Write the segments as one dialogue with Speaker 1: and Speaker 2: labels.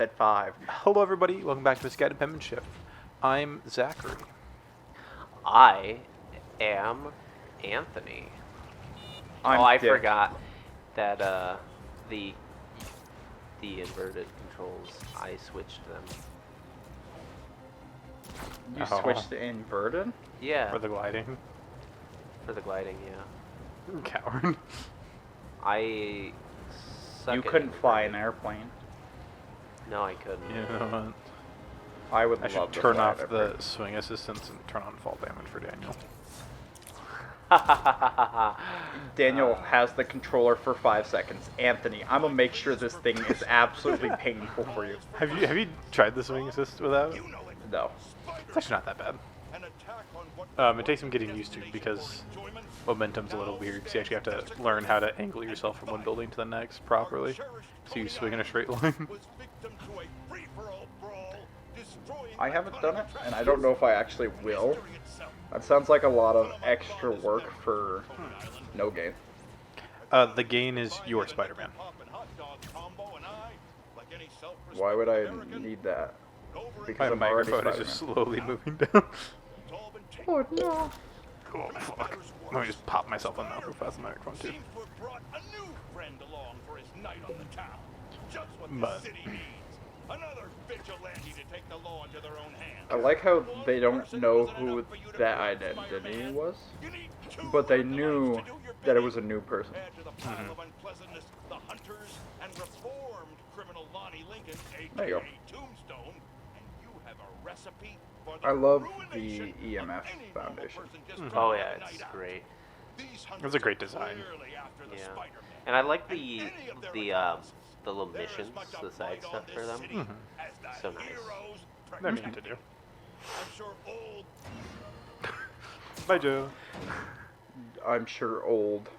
Speaker 1: said 5.
Speaker 2: Hello, everybody. Welcome back to Misguided Penmanship. I'm Zachary.
Speaker 3: I am Anthony. I
Speaker 1: Dick.
Speaker 3: forgot that the inverted controls, I switched them.
Speaker 1: You switched to inverted?
Speaker 3: Yeah.
Speaker 2: For the gliding.
Speaker 3: For the gliding, yeah.
Speaker 2: Coward.
Speaker 3: I suck
Speaker 1: You
Speaker 3: at
Speaker 1: couldn't fly an
Speaker 3: inverted.
Speaker 1: airplane.
Speaker 3: No, I couldn't.
Speaker 2: You know what?
Speaker 1: I would
Speaker 2: I
Speaker 1: love
Speaker 2: should
Speaker 1: to
Speaker 2: turn
Speaker 1: fly
Speaker 2: off
Speaker 1: an
Speaker 2: the
Speaker 1: airplane.
Speaker 2: swing assistance and turn on fall damage for Daniel.
Speaker 1: Daniel has the controller for 5 seconds. Anthony, I'm gonna make sure this thing is absolutely painful for you.
Speaker 2: Have you tried the swing assist without?
Speaker 1: No.
Speaker 2: It's actually not that bad. It takes some getting used to because momentum's a little weird because you actually have to learn how to angle yourself from one building to the next properly. So you swing in a straight line.
Speaker 1: I haven't done it, and I don't know if I actually will. That sounds like a lot of extra work for no gain.
Speaker 2: The gain is your Spider-Man.
Speaker 1: Why would I need that?
Speaker 2: My
Speaker 1: Because I'm already
Speaker 2: microphone is
Speaker 1: Spider-Man.
Speaker 2: just slowly moving down.
Speaker 1: Oh no.
Speaker 2: Oh fuck. Let me just pop myself on the mouth real fast on the microphone too. But
Speaker 1: I like how they don't know who that identity was, but they knew that it was a new person. There you go. I love the EMF Foundation.
Speaker 3: Oh yeah, it's great.
Speaker 2: it was a great design.
Speaker 3: Yeah. And I like the little missions, the side stuff for them. So nice.
Speaker 2: They're neat to do. Bye, Joe.
Speaker 1: I'm sure old.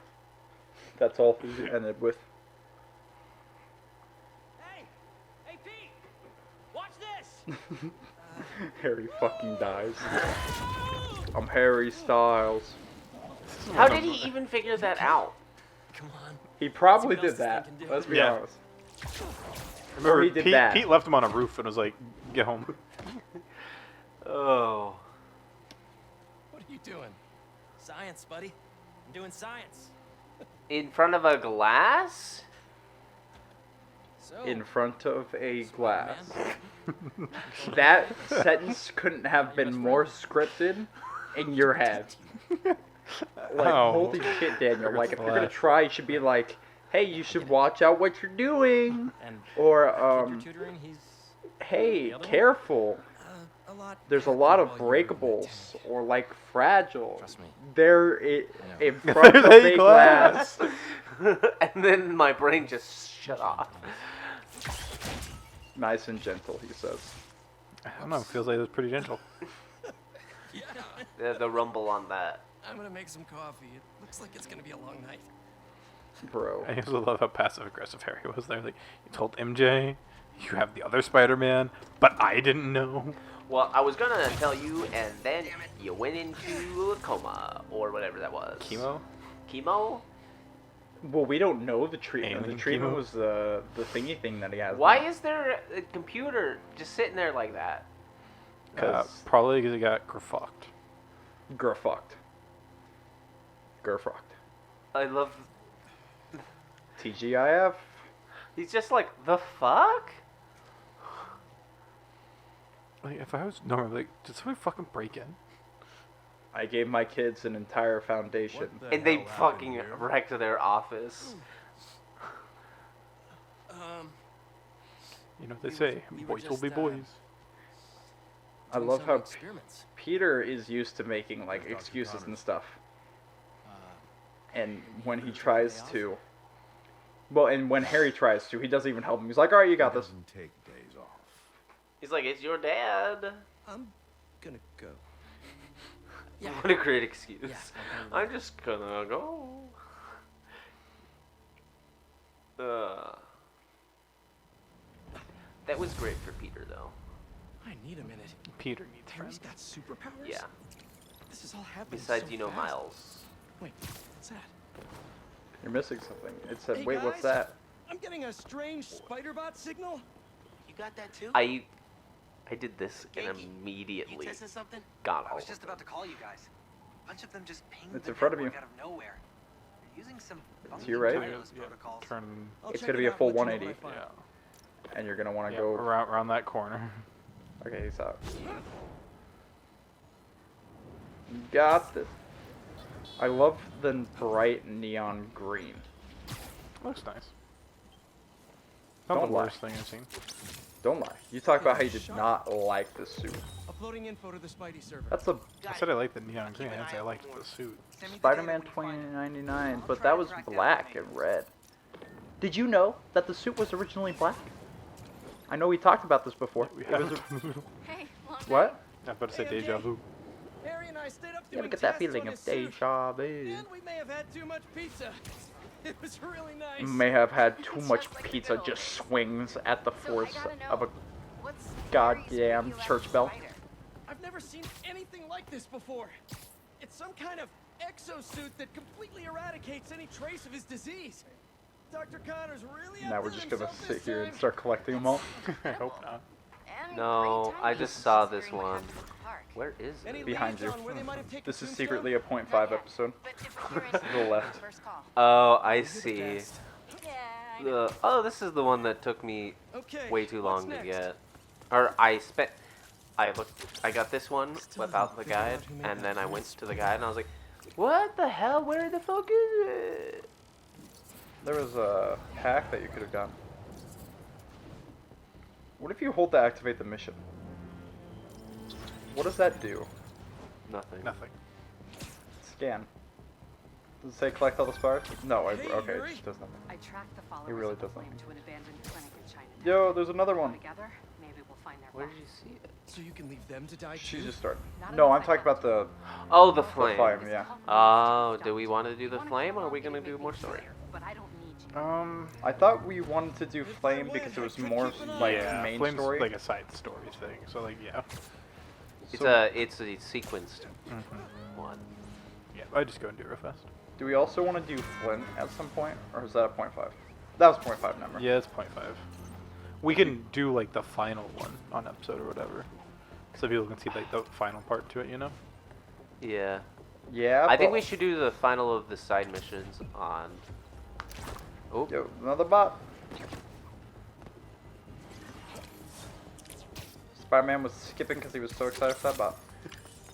Speaker 1: That's all he ended with.
Speaker 4: Hey Pete! Watch this!
Speaker 1: Harry fucking dies. I'm Harry Styles.
Speaker 3: How did he even figure that out?
Speaker 4: Come on.
Speaker 1: He probably
Speaker 4: See what
Speaker 1: did
Speaker 4: else
Speaker 1: that.
Speaker 4: this thing can do.
Speaker 1: Let's be
Speaker 2: Yeah.
Speaker 1: honest.
Speaker 2: Remember,
Speaker 1: he did
Speaker 2: Pete,
Speaker 1: that.
Speaker 2: Pete left him on a roof and was like, "Get home."
Speaker 3: Oh.
Speaker 4: What are you doing? Science, buddy. I'm doing science.
Speaker 3: In front of a glass?
Speaker 4: So,
Speaker 1: In front of a glass.
Speaker 4: Spider-Man,
Speaker 1: That sentence couldn't have been more scripted in your head. Like,
Speaker 2: Oh.
Speaker 1: holy shit, Daniel. Like, if you're gonna
Speaker 2: Flash.
Speaker 1: try, you should be like, hey, you should watch out what you're doing.
Speaker 4: and
Speaker 1: Or,
Speaker 4: kid you're tutoring, he's
Speaker 1: hey,
Speaker 4: The other one?
Speaker 1: careful.
Speaker 4: a lot.
Speaker 1: There's a lot of
Speaker 4: happened while you were in
Speaker 1: breakables,
Speaker 4: the
Speaker 1: or like fragile.
Speaker 4: Trust me.
Speaker 1: They're
Speaker 4: know.
Speaker 1: in front of
Speaker 2: There's
Speaker 1: a
Speaker 2: a
Speaker 1: glass.
Speaker 3: And then my brain just shut off.
Speaker 1: Nice and gentle, he says.
Speaker 2: I don't know. It feels like it was pretty gentle.
Speaker 4: Yeah.
Speaker 3: The rumble on that.
Speaker 4: I'm gonna make some coffee. It looks like it's gonna be a long night.
Speaker 1: Bro.
Speaker 2: I also love how passive aggressive Harry was there. Like, you told MJ, you have the other Spider-Man, but I didn't know.
Speaker 3: Well, I was gonna tell you, and then you went into a coma, or whatever that was.
Speaker 2: Chemo?
Speaker 3: Chemo?
Speaker 1: Well, we don't know the treatment.
Speaker 2: Alien
Speaker 1: The treatment
Speaker 2: chemo?
Speaker 1: was the thingy thing that he has.
Speaker 3: Why
Speaker 1: now.
Speaker 3: is there a computer just sitting there like that?
Speaker 2: Probably because he got fucked.
Speaker 1: Gerfucked. Gerfucked.
Speaker 3: I love...
Speaker 1: TGIF.
Speaker 3: He's just like, the fuck?
Speaker 2: Like, if I was normal, like, did somebody fucking break in?
Speaker 1: I gave my kids an entire foundation.
Speaker 3: And they fucking wrecked their office.
Speaker 2: You know what they say,
Speaker 4: we were
Speaker 2: boys will
Speaker 4: just,
Speaker 2: be boys.
Speaker 1: I
Speaker 4: doing
Speaker 1: love
Speaker 4: some
Speaker 1: how
Speaker 4: experiments.
Speaker 1: Peter is used to making like excuses and stuff. And when he tries to, well, and when Harry tries to, he doesn't even help him. He's like, "All right, you got this."
Speaker 5: Doesn't take days off.
Speaker 3: He's like, it's your dad.
Speaker 4: I'm gonna go.
Speaker 3: What a great excuse.
Speaker 4: Yeah,
Speaker 3: I'm just gonna go. That was great for Peter, though.
Speaker 4: I need a minute.
Speaker 2: Peter needs
Speaker 4: Harry's
Speaker 2: friends.
Speaker 4: got superpowers?
Speaker 3: Yeah.
Speaker 4: This is all happening
Speaker 3: Besides,
Speaker 4: so
Speaker 3: you know,
Speaker 4: fast.
Speaker 3: Miles.
Speaker 4: Wait, what's that?
Speaker 1: You're missing something. It said,
Speaker 4: Hey,
Speaker 1: "Wait, what's
Speaker 4: guys.
Speaker 1: that?"
Speaker 4: I'm getting a strange spider bot signal. You got that too?
Speaker 3: I did this and
Speaker 4: Yankee,
Speaker 3: immediately
Speaker 4: You testing something?
Speaker 3: got
Speaker 5: I
Speaker 3: all
Speaker 5: was
Speaker 3: of
Speaker 5: just
Speaker 3: them.
Speaker 5: about to call you guys. A bunch of them just pinged
Speaker 1: It's
Speaker 5: the
Speaker 1: in front of
Speaker 5: network
Speaker 1: you.
Speaker 5: out of nowhere. They're using some
Speaker 1: To your right?
Speaker 5: wireless protocols.
Speaker 2: Turn.
Speaker 1: It's gonna be a full 180, and you're gonna want to
Speaker 2: Yeah,
Speaker 1: go.
Speaker 2: around that corner.
Speaker 1: Okay, he's out. Got this. I love the bright neon green.
Speaker 2: Looks nice. Not
Speaker 1: Don't
Speaker 2: the
Speaker 1: lie.
Speaker 2: worst thing I've seen.
Speaker 1: Don't lie. You talk about how you did not like the suit.
Speaker 4: Uploading info to the Spidey server.
Speaker 1: That's a
Speaker 2: I said I liked the neon green. I didn't say I liked the suit.
Speaker 5: Send me the
Speaker 1: Spider-Man
Speaker 5: data when you find it.
Speaker 1: 2099,
Speaker 5: I'll
Speaker 1: but
Speaker 5: try
Speaker 1: that
Speaker 5: to
Speaker 1: was
Speaker 5: track down
Speaker 1: black
Speaker 5: the
Speaker 1: and red. Did you know that the suit was originally black? I know we talked about this before.
Speaker 2: We
Speaker 1: It was
Speaker 2: have.
Speaker 1: a-
Speaker 6: Hey, long
Speaker 1: what?
Speaker 2: I'm about to say
Speaker 4: Hey,
Speaker 2: deja
Speaker 4: MJ.
Speaker 2: vu.
Speaker 4: Harry and I stayed up
Speaker 1: You ever
Speaker 4: doing
Speaker 1: get that
Speaker 4: tests
Speaker 1: feeling
Speaker 4: on
Speaker 1: of
Speaker 4: his suit,
Speaker 1: deja vu?
Speaker 4: and we may have had too much pizza. It was really nice.
Speaker 1: May have had too
Speaker 6: It's
Speaker 1: much
Speaker 6: just like the
Speaker 1: pizza,
Speaker 6: good old
Speaker 1: just
Speaker 6: days.
Speaker 1: swings at the
Speaker 6: So I
Speaker 1: force
Speaker 6: gotta
Speaker 1: of a
Speaker 6: know, what's
Speaker 1: goddamn
Speaker 6: Harry's radioactive
Speaker 1: church bell.
Speaker 6: spider?
Speaker 4: I've never seen anything like this before. It's some kind of exosuit that completely eradicates any trace of his disease. Dr. Connor's really
Speaker 1: Now we're
Speaker 4: outdid
Speaker 1: just gonna
Speaker 4: himself
Speaker 1: sit
Speaker 4: this
Speaker 1: here and
Speaker 4: time.
Speaker 1: start collecting them all.
Speaker 2: I hope not.
Speaker 6: And
Speaker 3: No,
Speaker 6: great
Speaker 3: I
Speaker 6: timing,
Speaker 3: just saw
Speaker 6: considering
Speaker 3: this
Speaker 6: what
Speaker 3: one.
Speaker 6: happens at the park.
Speaker 3: Where is
Speaker 4: Any
Speaker 3: it?
Speaker 1: Behind
Speaker 4: leads
Speaker 1: you.
Speaker 4: on where they might have taken
Speaker 1: This is
Speaker 4: Tombstone?
Speaker 1: secretly a .5
Speaker 6: Not yet,
Speaker 1: episode.
Speaker 6: but if you're
Speaker 1: To the left.
Speaker 6: first call.
Speaker 3: Oh, I
Speaker 4: You're the
Speaker 3: see.
Speaker 4: best.
Speaker 6: Yeah, I know.
Speaker 3: Oh, this is the one that took me
Speaker 4: Okay,
Speaker 3: way too
Speaker 4: what's
Speaker 3: long to
Speaker 4: next?
Speaker 3: get. Or I got this one
Speaker 4: Still
Speaker 3: without
Speaker 4: haven't
Speaker 3: the
Speaker 4: figured out
Speaker 3: guide,
Speaker 4: who made
Speaker 3: and
Speaker 4: that
Speaker 3: then I
Speaker 4: mess.
Speaker 3: went to the guide and I was like, what the hell? Where the fuck is it?
Speaker 1: There was a hack that you could have done. What if you hold to activate the mission? What does that do?
Speaker 3: Nothing.
Speaker 2: Nothing.
Speaker 1: Scan. Does it say collect all the spires? No,
Speaker 4: Hey,
Speaker 1: okay, it
Speaker 4: Yuri.
Speaker 1: just does nothing.
Speaker 7: I tracked the followers
Speaker 1: He really
Speaker 7: of the
Speaker 1: does
Speaker 7: flame
Speaker 1: nothing.
Speaker 7: to an abandoned clinic in China.
Speaker 1: Yo, there's another one.
Speaker 7: Together, maybe we'll find their
Speaker 3: Where
Speaker 7: path.
Speaker 3: did you see it?
Speaker 4: So you can leave them to die
Speaker 1: She
Speaker 4: too?
Speaker 1: just started.
Speaker 7: Not
Speaker 1: No, I'm
Speaker 7: enough
Speaker 1: talking about the
Speaker 3: Oh, the
Speaker 1: the
Speaker 3: flame.
Speaker 1: flame, yeah.
Speaker 3: Oh, do we want to do the flame, or are we gonna do more story?
Speaker 7: But I don't need you.
Speaker 1: I thought we wanted to do
Speaker 4: If I
Speaker 1: flame
Speaker 4: win,
Speaker 1: because it
Speaker 4: I
Speaker 1: was
Speaker 4: could
Speaker 1: more
Speaker 4: keep an eye
Speaker 1: like
Speaker 2: yeah,
Speaker 1: main
Speaker 2: Flame's
Speaker 1: story.
Speaker 2: like a side story thing. So like yeah.
Speaker 3: It's
Speaker 1: So-
Speaker 3: a sequenced one.
Speaker 2: Yeah, I just go and do it real fast.
Speaker 1: Do we also want to do Flint at some point, or is that a .5? That was .5 number.
Speaker 2: Yeah, it's 0.5. We can do like the final one on episode or whatever, so people can see like the final part to it. You know.
Speaker 3: Yeah.
Speaker 1: Yeah.
Speaker 3: I think
Speaker 1: but-
Speaker 3: we should do the final of the side missions on. Oh,
Speaker 1: Yo, another bot. Spider-Man was skipping because he was so excited for that bot.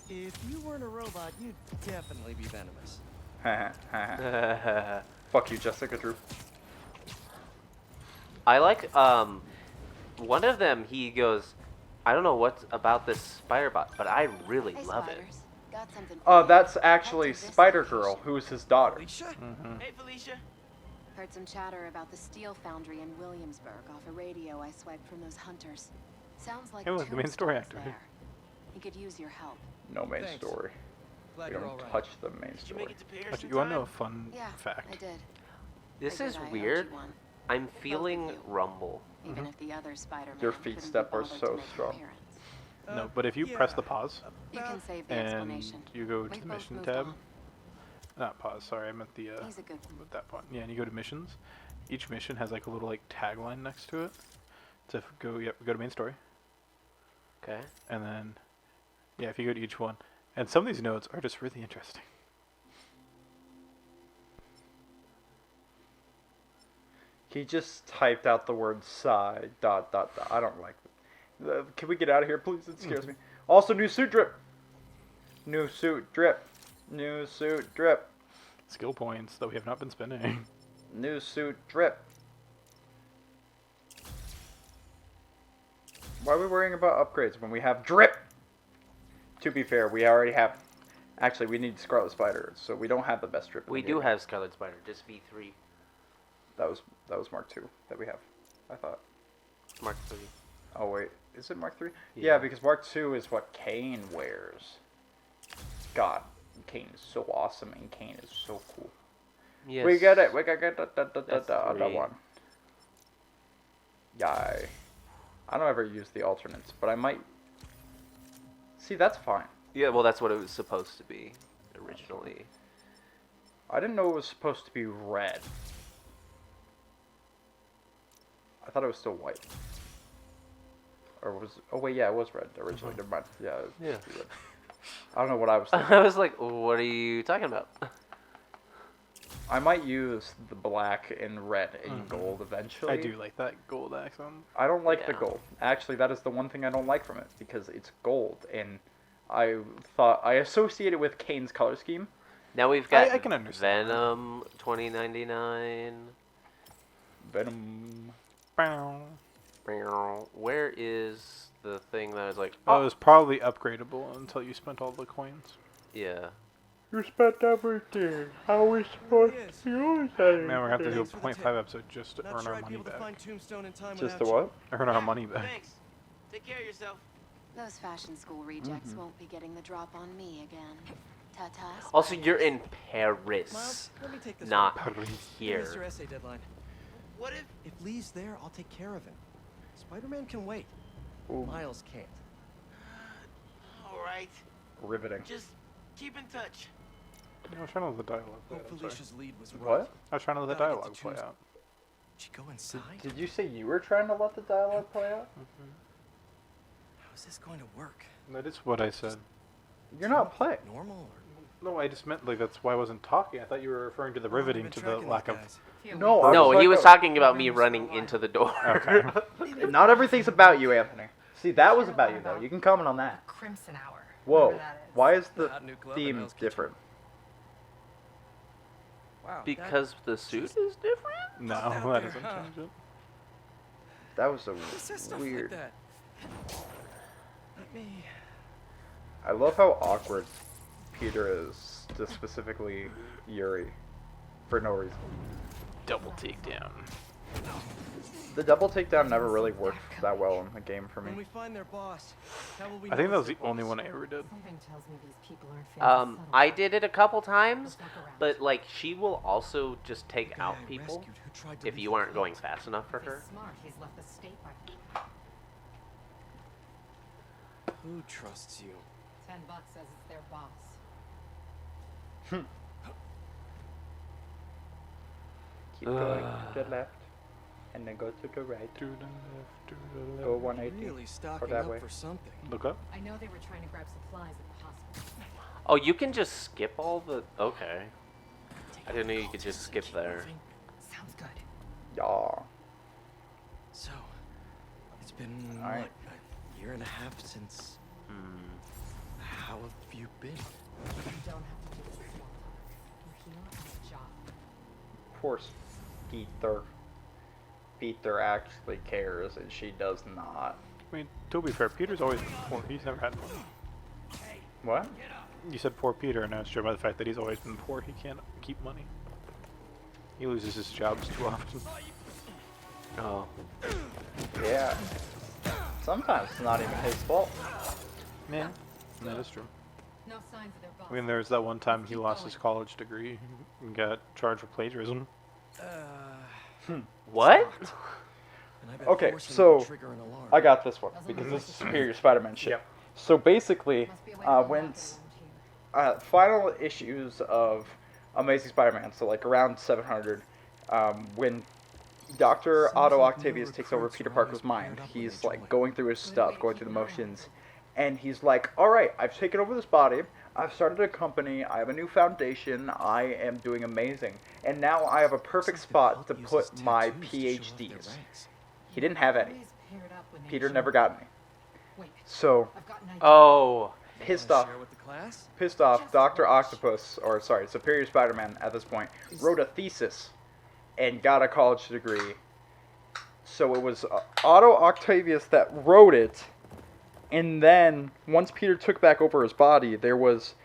Speaker 4: If you weren't a robot, you'd definitely be venomous.
Speaker 1: Fuck you, Jessica Drew.
Speaker 3: I like one of them. He goes, I don't know what's about this spider bot, but I really
Speaker 6: Hey,
Speaker 3: love it.
Speaker 6: spiders. Got something for
Speaker 1: Oh,
Speaker 6: you.
Speaker 1: that's actually
Speaker 6: Head to this
Speaker 1: Spider
Speaker 6: location.
Speaker 1: Girl, who is his daughter.
Speaker 4: Felicia?
Speaker 2: Mm-hmm.
Speaker 4: Hey, Felicia.
Speaker 6: Heard some chatter about the steel foundry in Williamsburg off a radio I swiped from those hunters. Sounds like
Speaker 2: Hey, look, the main story
Speaker 6: Tombstone's
Speaker 2: actor.
Speaker 6: there. He could use your help.
Speaker 1: No main
Speaker 4: Thanks.
Speaker 1: story.
Speaker 4: Glad
Speaker 1: We
Speaker 4: you're
Speaker 1: don't
Speaker 4: all right.
Speaker 1: touch the main
Speaker 4: Did you
Speaker 1: story.
Speaker 4: make it to Paris
Speaker 2: Actually,
Speaker 4: in
Speaker 2: you want to know a
Speaker 4: time?
Speaker 2: fun
Speaker 6: Yeah,
Speaker 2: fact?
Speaker 6: I did.
Speaker 3: This
Speaker 6: Figured
Speaker 3: is
Speaker 6: I owed
Speaker 3: weird.
Speaker 6: you one,
Speaker 3: I'm feeling
Speaker 6: you.
Speaker 3: Rumble.
Speaker 6: even if the other Spider-Man
Speaker 1: Your feet
Speaker 6: couldn't be
Speaker 1: step are
Speaker 6: bothered to
Speaker 1: so
Speaker 6: make an
Speaker 1: strong.
Speaker 6: appearance.
Speaker 2: No, but if you press the
Speaker 4: yeah.
Speaker 2: pause
Speaker 6: You can save the
Speaker 2: and
Speaker 6: explanation.
Speaker 2: you go to
Speaker 6: We've
Speaker 2: the
Speaker 6: both
Speaker 2: mission
Speaker 6: moved
Speaker 2: tab,
Speaker 6: on.
Speaker 2: not pause. Sorry, I meant the
Speaker 6: He's a good one.
Speaker 2: with that point. Yeah, and you go to missions. Each mission has like a little like tagline next to it. So if go go to main story,
Speaker 3: Okay.
Speaker 2: and then yeah, if you go to each one, and some of these notes are just really interesting.
Speaker 1: He just typed out the word "sigh." ... I don't like it. Can we get out of here, please? It scares me. Also, new suit drip. New suit drip. New suit drip.
Speaker 2: Skill points that we have not been spending.
Speaker 1: New suit drip. Why are we worrying about upgrades when we have drip? To be fair, we already have. Actually, we need Scarlet Spider, so we don't have the best drip. In
Speaker 3: We
Speaker 1: the
Speaker 3: do
Speaker 1: game.
Speaker 3: have Scarlet Spider, just V3,
Speaker 1: That was Mark II that we have. I thought.
Speaker 3: Mark 3.
Speaker 1: Oh wait, is it Mark III?
Speaker 3: Yeah.
Speaker 1: Yeah, because Mark II is what Kane wears. God, Kane is so awesome, and Kane is so cool.
Speaker 3: Yes.
Speaker 1: We get it. We got the
Speaker 3: That's
Speaker 1: other
Speaker 3: 3.
Speaker 1: one. Yay. I don't ever use the alternates, but I might. See, that's fine.
Speaker 3: Yeah, well, that's what it was supposed to be originally.
Speaker 1: I didn't know it was supposed to be red. I thought it was still white. Or was... Oh, wait, yeah, it was red originally. Never mind. Yeah. It was
Speaker 3: Yeah.
Speaker 1: red. I don't know what I was thinking.
Speaker 3: I was like, what are you talking about?
Speaker 1: I might use the black and red and gold eventually.
Speaker 2: I do like that gold accent.
Speaker 1: I don't like the
Speaker 3: Yeah.
Speaker 1: gold. Actually, that is the one thing I don't like from it, because it's gold, and I associate it with Kane's color scheme.
Speaker 3: Now we've got
Speaker 2: I can understand.
Speaker 3: Venom 2099.
Speaker 1: Venom.
Speaker 2: Bow.
Speaker 3: Where is the thing that was like,
Speaker 2: Oh, it was probably upgradable until you spent all the coins.
Speaker 3: yeah.
Speaker 1: You spent everything. How are we supposed to use it?
Speaker 2: Man, we're gonna have to do a
Speaker 4: Thanks for the
Speaker 2: 0.5
Speaker 4: tip.
Speaker 2: episode just to
Speaker 4: Not
Speaker 2: earn
Speaker 4: sure
Speaker 2: our
Speaker 4: I'd be
Speaker 2: money
Speaker 4: able to
Speaker 2: back.
Speaker 4: find Tombstone in time
Speaker 1: Just
Speaker 4: without
Speaker 1: the
Speaker 4: you.
Speaker 1: what?
Speaker 2: Earn our money back.
Speaker 8: Thanks. Take care of yourself.
Speaker 6: Those fashion school rejects won't be getting the drop on me again. Ta-ta.
Speaker 3: Also, you're in
Speaker 4: Miles,
Speaker 3: Paris,
Speaker 4: let me take this
Speaker 3: not
Speaker 4: one. Here's your
Speaker 3: here.
Speaker 4: essay deadline.
Speaker 8: What if...
Speaker 4: If Lee's there, I'll take care of him. Spider-Man can wait.
Speaker 1: Ooh,
Speaker 4: Miles can't.
Speaker 8: All right.
Speaker 1: riveting.
Speaker 8: Just keep in touch.
Speaker 2: I was trying to let the dialogue play
Speaker 4: Hope
Speaker 2: out. Sorry.
Speaker 4: Felicia's lead was right.
Speaker 1: What?
Speaker 2: I was trying to let the
Speaker 4: Gotta get
Speaker 2: dialogue
Speaker 4: to
Speaker 2: play
Speaker 4: choose-
Speaker 2: out.
Speaker 4: Did she go inside?
Speaker 1: Did you say you were trying to let the dialogue play out?
Speaker 4: How is this going to work?
Speaker 2: That is what I said.
Speaker 1: You're not playing.
Speaker 4: Normal or...
Speaker 2: No, I just meant like that's why I wasn't talking. I thought you were referring to the riveting
Speaker 4: I've
Speaker 2: to
Speaker 4: been
Speaker 2: the
Speaker 4: tracking
Speaker 2: lack
Speaker 4: these
Speaker 2: of.
Speaker 4: guys.
Speaker 1: No, I
Speaker 3: No,
Speaker 1: was
Speaker 3: he
Speaker 1: like,
Speaker 3: was talking about me running into the door.
Speaker 2: Okay.
Speaker 1: Not everything's about you, Anthony. See, that was about you, though. You can comment on that.
Speaker 7: Crimson Hour.
Speaker 1: Whoa.
Speaker 7: whatever that is.
Speaker 1: Why is the
Speaker 4: Hot new club in
Speaker 1: theme
Speaker 4: Hell's Kitchen.
Speaker 1: different?
Speaker 4: Wow.
Speaker 3: Because the suit is different?
Speaker 2: No,
Speaker 4: Out
Speaker 2: that
Speaker 4: there,
Speaker 2: doesn't
Speaker 4: huh?
Speaker 2: change it.
Speaker 1: That was
Speaker 4: Who says stuff
Speaker 1: weird.
Speaker 4: like that? Let me...
Speaker 1: I love how awkward Peter is to specifically Yuri for no reason.
Speaker 2: Double takedown.
Speaker 1: The double takedown never really worked that well in the game for me.
Speaker 4: When we find their boss, how will we
Speaker 2: I think
Speaker 4: know
Speaker 2: that was
Speaker 4: it's
Speaker 2: the
Speaker 4: their
Speaker 2: only
Speaker 4: boss?
Speaker 2: one I ever did.
Speaker 7: Something tells me these people aren't fans of
Speaker 3: I
Speaker 7: subtlety.
Speaker 3: did it a couple times,
Speaker 7: Let's look around.
Speaker 3: but like she will also just take
Speaker 4: The guy
Speaker 3: out
Speaker 4: I
Speaker 3: people
Speaker 4: rescued who tried to
Speaker 3: if
Speaker 4: leave
Speaker 3: you
Speaker 4: the
Speaker 3: aren't going
Speaker 4: cult.
Speaker 3: fast enough for
Speaker 7: If
Speaker 3: her.
Speaker 7: he's smart, he's left the state by
Speaker 4: Who trusts you?
Speaker 7: $10 says it's their boss.
Speaker 1: Keep going to the left, and then go to the right.
Speaker 2: To the left, to the left.
Speaker 1: Go 180.
Speaker 4: Really stocking
Speaker 1: that
Speaker 4: up
Speaker 1: way.
Speaker 4: for something.
Speaker 2: Look up.
Speaker 7: I know they were trying to grab supplies at the hospital.
Speaker 3: Oh, you can just skip all the. Okay. I didn't know you could just skip there.
Speaker 7: Sounds good.
Speaker 1: Yeah.
Speaker 4: So, it's been
Speaker 1: All right.
Speaker 4: what, a year and a half since.
Speaker 3: Hmm.
Speaker 4: How have you been?
Speaker 7: You don't have to do this small talk. You're here on a job.
Speaker 1: Poor Peter. Peter actually cares, and she does not.
Speaker 2: I mean, to be fair, Peter's always been poor. He's never had money.
Speaker 1: What?
Speaker 2: You said poor Peter, and I was driven by the fact that he's always been poor. He can't keep money. He loses his jobs too often.
Speaker 3: Oh.
Speaker 1: Yeah. Sometimes it's not even his fault.
Speaker 2: Yeah, that is true.
Speaker 7: No signs of their boss.
Speaker 2: I mean, there was that one time he lost his college degree and got charged for plagiarism.
Speaker 3: What?
Speaker 4: And I bet
Speaker 1: Okay,
Speaker 4: forcing
Speaker 1: so
Speaker 4: them to trigger an alarm.
Speaker 1: I got this one because this is Superior Spider-Man shit.
Speaker 2: Yep.
Speaker 1: So basically,
Speaker 7: Must be a way to unlock
Speaker 1: when
Speaker 7: it around here.
Speaker 1: final issues of Amazing Spider-Man, so like around 700, when Dr.
Speaker 4: Seems
Speaker 1: Otto
Speaker 4: like new
Speaker 1: Octavius takes over
Speaker 4: recruits
Speaker 1: Peter
Speaker 4: are
Speaker 1: Parker's
Speaker 4: always
Speaker 1: mind,
Speaker 4: paired up with
Speaker 1: he's
Speaker 4: a
Speaker 1: like
Speaker 4: joint.
Speaker 1: going through his stuff, going through the motions, and he's like, alright, I've taken over this body, I've started a company, I have a new foundation, I am doing amazing, and now I have a perfect
Speaker 4: Some
Speaker 1: spot to
Speaker 4: people use
Speaker 1: put my
Speaker 4: tattoos to show off their
Speaker 1: PhDs.
Speaker 4: ranks.
Speaker 1: He didn't have any.
Speaker 7: Always paired up when they
Speaker 1: Peter
Speaker 7: jump.
Speaker 1: never got any.
Speaker 7: Wait,
Speaker 1: So,
Speaker 7: I've got an idea.
Speaker 3: Oh.
Speaker 1: pissed
Speaker 4: Wanna
Speaker 1: off,
Speaker 4: share with the class?
Speaker 1: Dr. Octopus, or sorry, Superior Spider-Man at this point, wrote a thesis and got a college degree. So it was Otto Octavius that wrote it, and then once Peter took back over his body, there was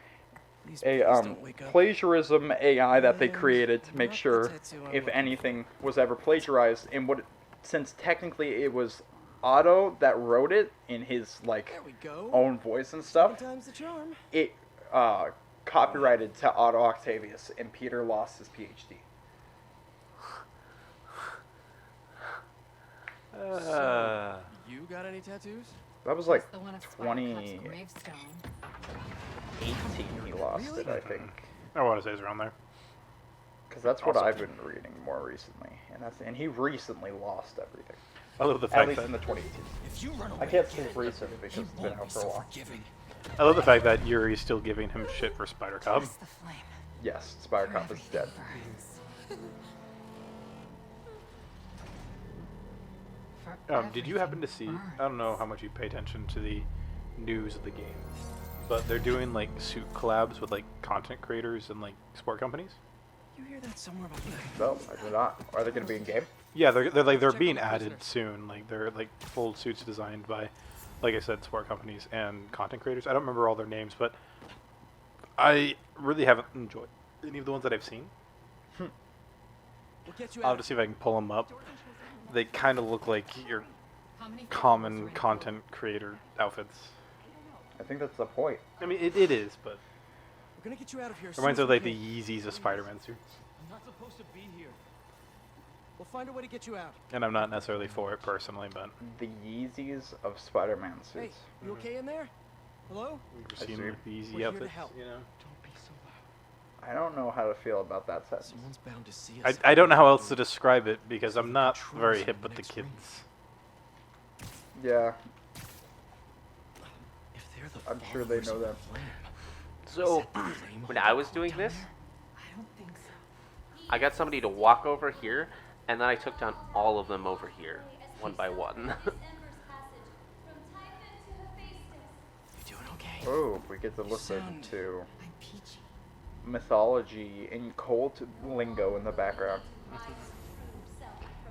Speaker 4: These
Speaker 1: a
Speaker 4: boys don't wake up.
Speaker 1: plagiarism AI that they
Speaker 4: And
Speaker 1: created to make
Speaker 4: not the
Speaker 1: sure
Speaker 4: tattoo I'm
Speaker 1: if
Speaker 4: looking
Speaker 1: anything was ever plagiarized, and since technically it was Otto that wrote it in his like
Speaker 4: There we go.
Speaker 1: own voice and stuff,
Speaker 4: Time's the charm.
Speaker 1: it copyrighted to Otto Octavius, and Peter lost his PhD.
Speaker 4: You got any tattoos?
Speaker 1: That was like
Speaker 7: The one of
Speaker 1: 2018
Speaker 7: Spider-Cop's gravestone.
Speaker 1: he lost
Speaker 4: Really?
Speaker 1: it, I think.
Speaker 2: I want to say it's around there.
Speaker 1: Because that's what
Speaker 2: Also-
Speaker 1: I've been reading more recently, and he recently lost everything.
Speaker 2: I love the
Speaker 1: At
Speaker 2: fact
Speaker 1: least
Speaker 2: that
Speaker 1: in the 2018s.
Speaker 4: If you run away
Speaker 1: I can't
Speaker 4: again,
Speaker 1: speak recently because
Speaker 4: he
Speaker 1: it's been
Speaker 4: won't
Speaker 1: out
Speaker 4: be
Speaker 1: for a
Speaker 4: so
Speaker 1: while.
Speaker 4: forgiving.
Speaker 2: I love the fact that Yuri's still giving him shit for Spider Cop.
Speaker 7: Where's the flame?
Speaker 1: Yes, Spider Cop is dead.
Speaker 2: Did you happen to see? I don't know how much you pay attention to the news of the game, but they're doing like suit collabs with like content creators and like sport companies.
Speaker 4: You hear that somewhere about me?
Speaker 1: No, I do not. Are they going to be in game?
Speaker 2: Yeah, they're
Speaker 4: Check
Speaker 2: being
Speaker 4: on the
Speaker 2: added
Speaker 4: prisoners.
Speaker 2: soon. Like they're like full suits designed by, like I said, sport companies and content creators. I don't remember all their names, but I really haven't enjoyed any of the ones that I've seen.
Speaker 4: We'll get you
Speaker 2: I'll
Speaker 4: out.
Speaker 2: just see if I can pull them up. They kind of look like your common content creator outfits.
Speaker 1: I think that's the point.
Speaker 2: I mean, it is, but
Speaker 4: We're gonna get you out of here.
Speaker 2: it
Speaker 4: as soon
Speaker 2: reminds
Speaker 4: as
Speaker 2: me of
Speaker 4: we
Speaker 2: like the
Speaker 4: can.
Speaker 2: Yeezys of Spider-Man suits.
Speaker 4: I'm not supposed to be here. We'll find a way to get you out.
Speaker 2: And I'm not necessarily for it personally, but
Speaker 1: The Yeezys of Spider-Man
Speaker 4: Hey,
Speaker 1: suits.
Speaker 4: you okay in there? Hello?
Speaker 2: we've
Speaker 1: I
Speaker 2: seen
Speaker 1: see.
Speaker 2: like the Yeezy
Speaker 4: We're here to
Speaker 2: outfits,
Speaker 4: help.
Speaker 2: you know.
Speaker 4: Don't be so loud.
Speaker 1: I don't know how to feel about that sentence.
Speaker 4: Someone's bound to see us.
Speaker 2: I don't know how else to describe it because I'm not very hip with the kids.
Speaker 1: Yeah,
Speaker 4: If they're the
Speaker 1: I'm sure they
Speaker 4: followers
Speaker 1: know
Speaker 4: of the
Speaker 1: that.
Speaker 4: flame,
Speaker 3: So,
Speaker 4: set the flame
Speaker 3: when
Speaker 4: on
Speaker 3: I was
Speaker 4: top
Speaker 3: doing
Speaker 4: down
Speaker 3: this,
Speaker 4: there?
Speaker 7: I don't think so.
Speaker 3: I got somebody to walk over here, and then I took down all of them over here, one by one.
Speaker 4: You doing okay?
Speaker 1: oh, we get to listen
Speaker 4: sound-
Speaker 1: to
Speaker 7: I'm peachy.
Speaker 1: mythology and cult lingo in the background.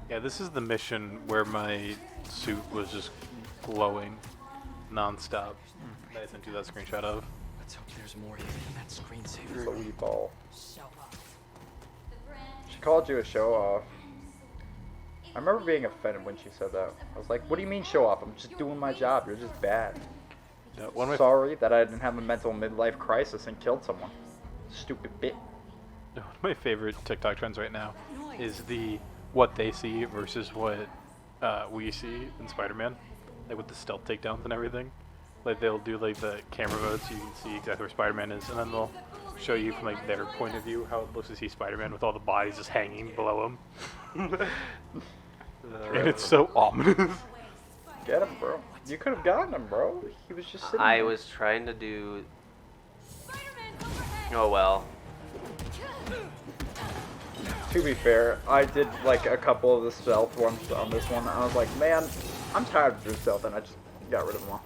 Speaker 2: Yeah, this is the mission where my suit was just glowing non-stop. That I sent you that screenshot of.
Speaker 4: Let's hope there's more here than that screensaver.
Speaker 1: It's a wee ball.
Speaker 7: Show off.
Speaker 1: She called you a show off. I remember being offended when she said that. I was like, what do you mean show off? I'm just doing my job. You're just bad.
Speaker 2: Yeah, one of my
Speaker 1: Sorry that I didn't have a mental midlife crisis and killed someone. Stupid bit.
Speaker 2: One of my favorite TikTok trends right now is the what they see versus what we see in Spider-Man, like with the stealth takedowns and everything. Like they'll do like the camera modes so you can see exactly where Spider-Man is, and then they'll show you from like their point of view how it looks to see Spider-Man with all the bodies just hanging below him. And it's so ominous.
Speaker 1: Get him, bro. You could have gotten him, bro. He was just sitting
Speaker 3: I
Speaker 1: there.
Speaker 3: was trying to do. Oh well.
Speaker 1: To be fair, I did like a couple of the stealth ones on this one. I was like, man, I'm tired of doing stealth, and I just got rid of them all.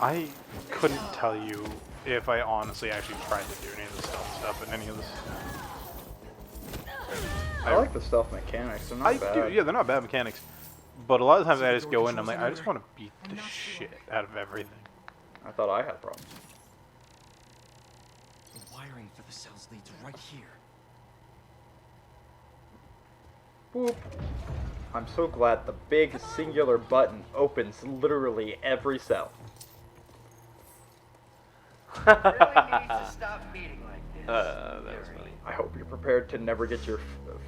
Speaker 2: I couldn't tell you if I honestly actually tried to do any of the stealth stuff in any of this.
Speaker 1: I like the stealth mechanics. They're not
Speaker 2: I
Speaker 1: bad.
Speaker 2: do, yeah, they're not bad mechanics. But a lot of times I just go in and I'm like, I just want to beat the shit out of everything.
Speaker 1: I thought I had problems.
Speaker 4: The wiring for the cells leads right here.
Speaker 1: Boop. I'm so glad the big singular button opens literally every cell.
Speaker 5: Really needs to stop beating like this.
Speaker 3: That was funny.
Speaker 1: I hope you're prepared to never get your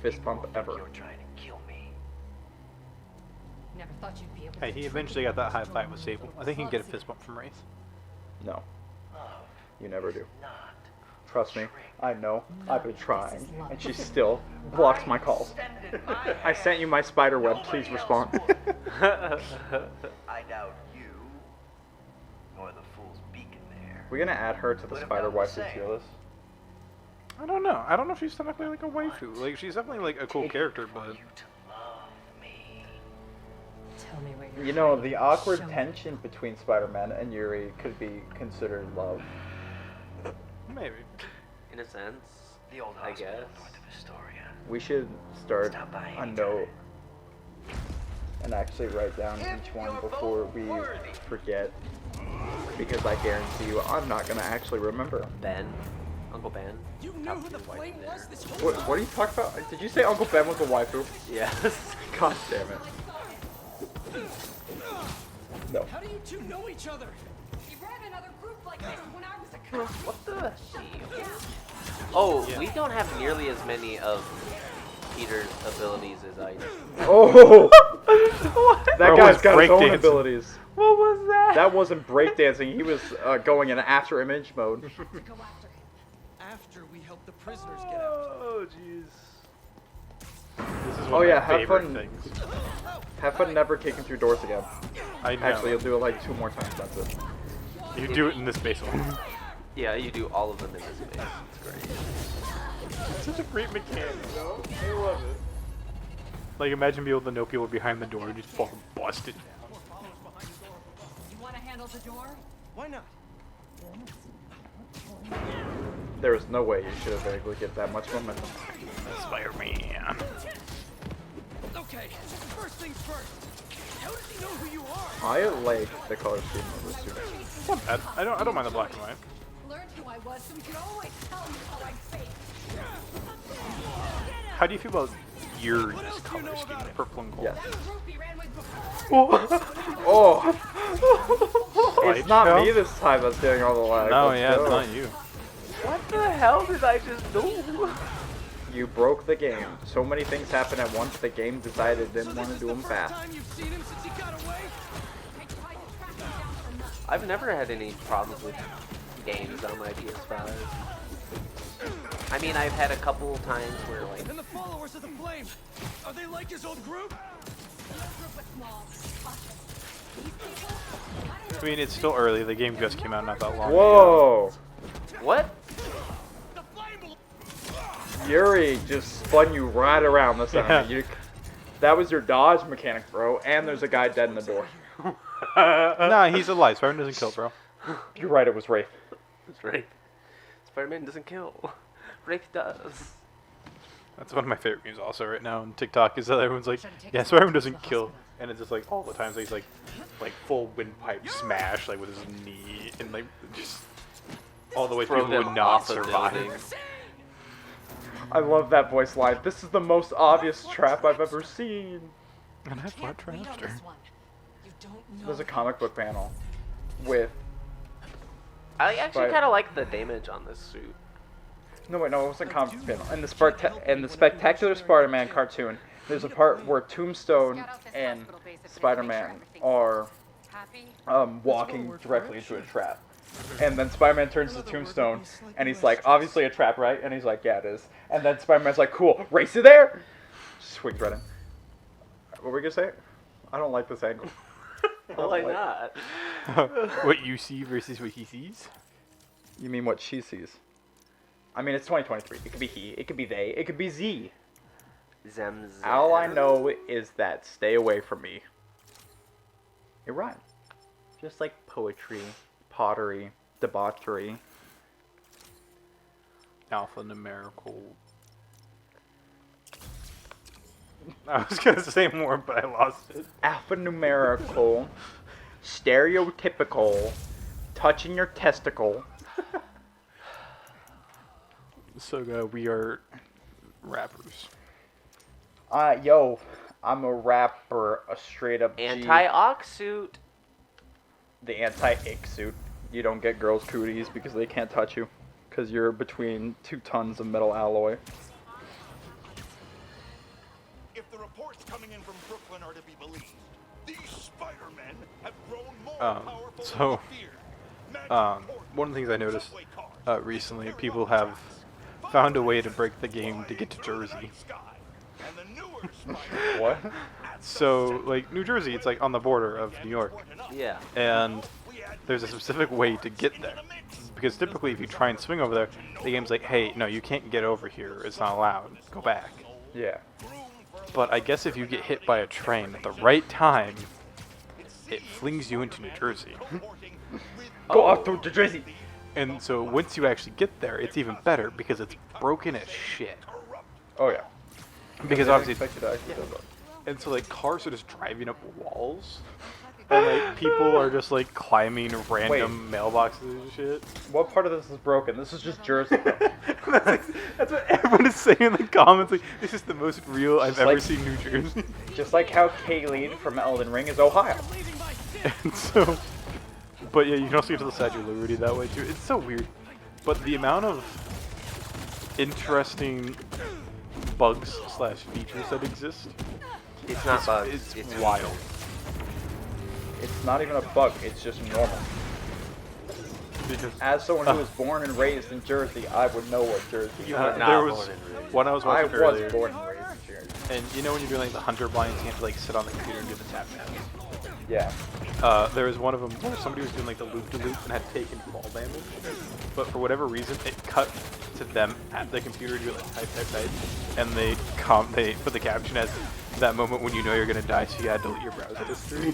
Speaker 1: fist pump ever.
Speaker 5: You're trying to kill me.
Speaker 7: Never thought you'd be able to.
Speaker 2: Hey, he eventually got that high five with Sable. I think he can get a fist bump from Wraith.
Speaker 1: No,
Speaker 5: Love
Speaker 1: you never do.
Speaker 5: not.
Speaker 1: Trust me, I know. I've been trying, and she still blocks my calls.
Speaker 5: Extended my
Speaker 1: I sent you my spider web. Please
Speaker 5: Nobody else
Speaker 1: respond.
Speaker 5: would. I doubt you, nor the fool's beacon there.
Speaker 1: We're gonna add her to the
Speaker 5: Would've
Speaker 1: spider
Speaker 5: done the
Speaker 1: waifu
Speaker 5: same.
Speaker 1: tier list.
Speaker 2: I don't know. I don't know if she's technically like a waifu. Like, she's definitely like a cool character, but
Speaker 5: You to love me.
Speaker 7: Tell me what you're
Speaker 1: You know,
Speaker 7: hiding.
Speaker 1: the awkward
Speaker 7: Show me.
Speaker 1: tension between Spider-Man and Yuri could be considered love.
Speaker 2: maybe.
Speaker 3: In a sense.
Speaker 5: The old
Speaker 3: I
Speaker 5: hospital
Speaker 3: guess.
Speaker 5: north of Astoria.
Speaker 1: We should start
Speaker 5: Stop by
Speaker 1: a
Speaker 5: anytime.
Speaker 1: note and actually write down
Speaker 5: If
Speaker 1: each one
Speaker 5: you're
Speaker 1: before
Speaker 5: both
Speaker 1: we
Speaker 5: worthy.
Speaker 1: forget. Because I guarantee you, I'm not gonna actually remember.
Speaker 3: Ben. Uncle Ben.
Speaker 4: You knew
Speaker 3: Top
Speaker 4: who the
Speaker 3: tier wife
Speaker 4: flame
Speaker 3: there.
Speaker 4: was this whole
Speaker 1: What are you talking about? Did you say Uncle Ben was a waifu?
Speaker 3: Yes.
Speaker 1: God damn it. No.
Speaker 4: How do you two know each other?
Speaker 7: You ran another group like this when I was a cop.
Speaker 3: What the? Oh, we don't have nearly as many of Peter's abilities as I do.
Speaker 1: Oh! That
Speaker 2: Bro
Speaker 1: guy's
Speaker 2: was
Speaker 1: got his own
Speaker 2: breakdancing.
Speaker 1: abilities.
Speaker 3: What was that?
Speaker 1: That wasn't breakdancing. He was going in after image mode.
Speaker 7: To go after him.
Speaker 4: After we helped the prisoners get out.
Speaker 2: Oh, jeez. This is one
Speaker 1: Oh
Speaker 2: of
Speaker 1: yeah,
Speaker 2: my
Speaker 1: have
Speaker 2: favorite
Speaker 1: fun.
Speaker 2: things.
Speaker 1: Have fun never kicking through doors again.
Speaker 2: I know.
Speaker 1: Actually, you'll do it like 2 more times. That's it.
Speaker 2: You do it in this base one.
Speaker 3: Yeah, you do all of them in this space. It's great.
Speaker 2: It's such a great mechanic, though. I love it. Like, imagine being able to know people behind the door and just fucking bust it down.
Speaker 7: You want to handle the door?
Speaker 4: Why not?
Speaker 1: There was no way you should have been able to get that much momentum.
Speaker 2: Spider-Man.
Speaker 4: Okay, first things first. How does he know who you are?
Speaker 1: I like the color scheme of this suit.
Speaker 2: It's not bad. I don't mind the black and white.
Speaker 7: Learned who I was so we could always tell you how I feel.
Speaker 2: How do you feel about your color scheme, purple and gold?
Speaker 1: Yes.
Speaker 7: That group he ran with before.
Speaker 1: Oh! It's not me this time that's getting all the lag.
Speaker 2: No,
Speaker 1: Let's
Speaker 2: yeah,
Speaker 1: go.
Speaker 2: it's not you.
Speaker 3: What the hell did I just do?
Speaker 1: You broke the game. So many things happened at once, the game decided it didn't
Speaker 4: So
Speaker 1: want
Speaker 4: this
Speaker 1: to
Speaker 4: is
Speaker 1: do
Speaker 4: the
Speaker 1: them
Speaker 4: first
Speaker 1: fast.
Speaker 4: time you've seen him since he got away?
Speaker 7: I tried to track him down for months.
Speaker 3: I've never had any problems with games on my PS5. I mean, I've had a couple times where, like,
Speaker 4: And the followers of the flame, are they like his old group?
Speaker 7: Your group was small, cautious. These people, I don't
Speaker 2: I mean, it's still early. The game just came out not that long ago.
Speaker 1: Whoa!
Speaker 3: what?
Speaker 4: The flame will...
Speaker 1: Yuri just spun you right around the center.
Speaker 2: Yeah.
Speaker 1: That was your dodge mechanic, bro. And there's a guy dead in the door.
Speaker 2: Nah, he's alive. Spider-Man doesn't kill, bro.
Speaker 1: You're right, it was Wraith.
Speaker 3: It's Wraith. Spider-Man doesn't kill. Wraith does.
Speaker 2: That's one of my favorite memes also right now on TikTok is that everyone's like, yeah, Spider-Man doesn't kill. And it's just like all the times he's like full windpipe smash, like with his knee, and like just all the way
Speaker 3: Throw
Speaker 2: people would
Speaker 3: them
Speaker 2: not
Speaker 3: off a
Speaker 2: survive.
Speaker 3: building.
Speaker 1: I love that voice line. This is the most obvious trap I've ever seen.
Speaker 2: And I fought
Speaker 7: can't read on
Speaker 2: after.
Speaker 7: this one. You don't know.
Speaker 1: There's a comic book panel with...
Speaker 3: I actually
Speaker 1: Right.
Speaker 3: kind of like the damage on this suit.
Speaker 1: No, wait, no, it wasn't a comic book panel. In the Spectacular Spider-Man cartoon, there's a part where Tombstone and Spider-Man are
Speaker 6: Happy?
Speaker 1: walking directly into a trap. And then Spider-Man turns to Tombstone, and he's like, obviously a trap, right? And he's like, yeah, it is. And then Spider-Man's like, cool, race you there! Swings right in. What were we gonna say? I don't like this angle.
Speaker 3: Why not?
Speaker 2: What you see versus what he sees?
Speaker 1: You mean what she sees? I mean, it's 2023. It could be he, it could be they, it could be Z.
Speaker 3: Zem.
Speaker 1: All I know is that stay away from me. It rhymes. Just like poetry, pottery, debauchery.
Speaker 2: Alphanumerical. I was gonna say more, but I lost it.
Speaker 1: Alphanumerical, stereotypical, touching your testicle.
Speaker 2: So we are rappers.
Speaker 1: Yo, I'm a rapper, a straight up G.
Speaker 3: Anti-ox suit.
Speaker 1: The anti-ick suit. You don't get girls' cooties because they can't touch you. Because you're between 2 tons of metal alloy.
Speaker 9: If the reports coming in from Brooklyn are to be believed, these Spider-Men have grown more powerful
Speaker 2: so,
Speaker 9: than fear.
Speaker 2: one of the things I noticed recently, people have found a way to break the game to get to Jersey.
Speaker 1: What?
Speaker 2: So, like, New Jersey, it's like on the border of New York.
Speaker 3: Yeah.
Speaker 2: And there's a specific way to get there. Because typically if you try and swing over there, the game's like, hey, no, you can't get over here. It's not allowed. Go back.
Speaker 1: Yeah.
Speaker 2: But I guess if you get hit by a train at the right time, it flings you into New Jersey.
Speaker 1: Go off to Jersey!
Speaker 2: And so once you actually get there, it's even better because it's broken as shit.
Speaker 1: Oh yeah.
Speaker 2: Because
Speaker 1: I
Speaker 2: obviously,
Speaker 1: expect you to actually do that.
Speaker 2: and so like cars are just driving up walls, and like people are just like climbing random mailboxes and shit.
Speaker 1: What part of this is broken? This is just Jersey.
Speaker 2: That's what everyone is saying in the comments. Like, this is the most real I've ever
Speaker 1: like-
Speaker 2: seen New Jersey.
Speaker 1: Just like how Kayleen from Elden Ring is Ohio.
Speaker 2: And so, but yeah, you can also get to the Statue of Liberty that way too. It's so weird. But the amount of interesting bugs / features that exist,
Speaker 3: It's not bugs.
Speaker 2: it's wild.
Speaker 1: It's not even a bug, it's just normal.
Speaker 2: Because
Speaker 1: As someone who was born and raised in Jersey, I would know what Jersey is.
Speaker 3: You were not
Speaker 2: there
Speaker 3: born
Speaker 2: was
Speaker 3: and raised.
Speaker 2: one I was
Speaker 1: I
Speaker 2: watching
Speaker 1: was
Speaker 2: earlier.
Speaker 1: born and raised in Jersey.
Speaker 2: And you know when you're doing like the hunter blinds, you have to like sit on the computer and do the tap dance.
Speaker 1: Yeah.
Speaker 2: There was one of them where somebody was doing like the loop-de-loop and had taken fall damage, but for whatever reason, it cut to them at the computer doing like type, and they put the caption as that moment when you know you're gonna die, so you gotta delete your browser history.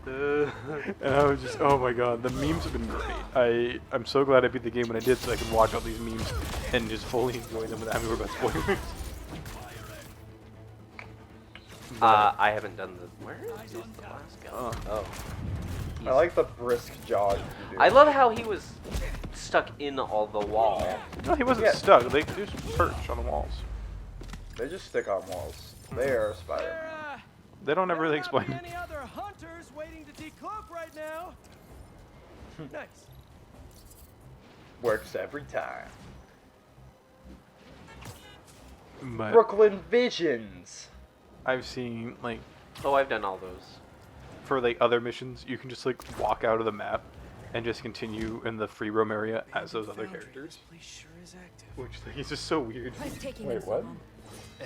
Speaker 2: And I was just, oh my god, the memes have been great. I'm so glad I beat the game when I did, so I could watch all these memes and just fully enjoy them without having to worry about spoilers.
Speaker 3: I haven't done the. Where is the last guy? Oh.
Speaker 1: I like the brisk jog you do.
Speaker 3: I love how he was stuck in all the wall.
Speaker 2: No, he wasn't stuck. They just perch on the walls.
Speaker 1: They just stick on walls. They are a spider.
Speaker 2: They don't ever really
Speaker 4: There not
Speaker 2: explain.
Speaker 4: be any other hunters waiting to decloak right now. Nice.
Speaker 1: Works every time.
Speaker 2: But
Speaker 1: Brooklyn Visions.
Speaker 2: I've seen like
Speaker 3: Oh, I've done all those.
Speaker 2: for like other missions, you can just like walk out of the map and just continue in the free roam area as those other characters,
Speaker 4: Place sure is active.
Speaker 2: which like, is just so weird.
Speaker 7: I'm taking
Speaker 1: Wait,
Speaker 7: this
Speaker 1: what?
Speaker 7: along.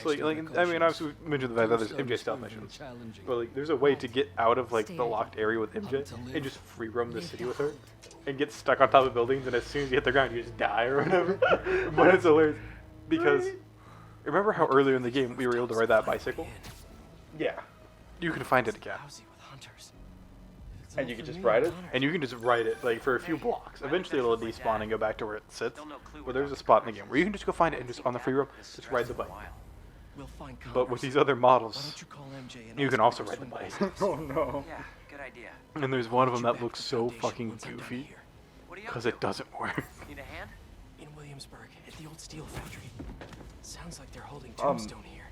Speaker 2: So like I mean, obviously we mentioned the fact that there's MJ stealth missions, but like there's a way to get out of like the locked area with MJ and just free roam the city with her, and get stuck on top of buildings, and as soon as you hit the ground, you just die or whatever. But it's hilarious because remember how earlier in the game we were able to ride that bicycle?
Speaker 1: Yeah.
Speaker 2: You can find it again,
Speaker 4: Lousy with hunters. If it's
Speaker 1: And
Speaker 4: not
Speaker 1: you can
Speaker 4: for
Speaker 1: just
Speaker 4: me,
Speaker 1: ride it?
Speaker 4: hunters-
Speaker 2: and you can just ride it like for a few blocks. Eventually it'll despawn and go back to where it sits. But there's a spot in the game where you can just go find it and just on the free roam, just ride the bike.
Speaker 4: We'll find
Speaker 2: But with
Speaker 4: Congress.
Speaker 2: these other
Speaker 4: Why
Speaker 2: models,
Speaker 4: don't you call MJ and
Speaker 2: you
Speaker 4: ask
Speaker 2: can
Speaker 4: him
Speaker 2: also
Speaker 4: to
Speaker 2: ride the
Speaker 4: swing
Speaker 2: bike.
Speaker 4: by?
Speaker 1: Oh no.
Speaker 8: Yeah, good idea.
Speaker 2: And there's one of them
Speaker 4: You
Speaker 2: that
Speaker 4: back
Speaker 2: looks
Speaker 4: the
Speaker 2: so
Speaker 4: foundation
Speaker 2: fucking
Speaker 4: once I'm done
Speaker 2: goofy
Speaker 4: here.
Speaker 8: What are you
Speaker 2: because it doesn't work.
Speaker 8: Need a hand?
Speaker 4: In Williamsburg, at the old steel foundry. Sounds like they're holding
Speaker 1: Um,
Speaker 4: Tombstone here.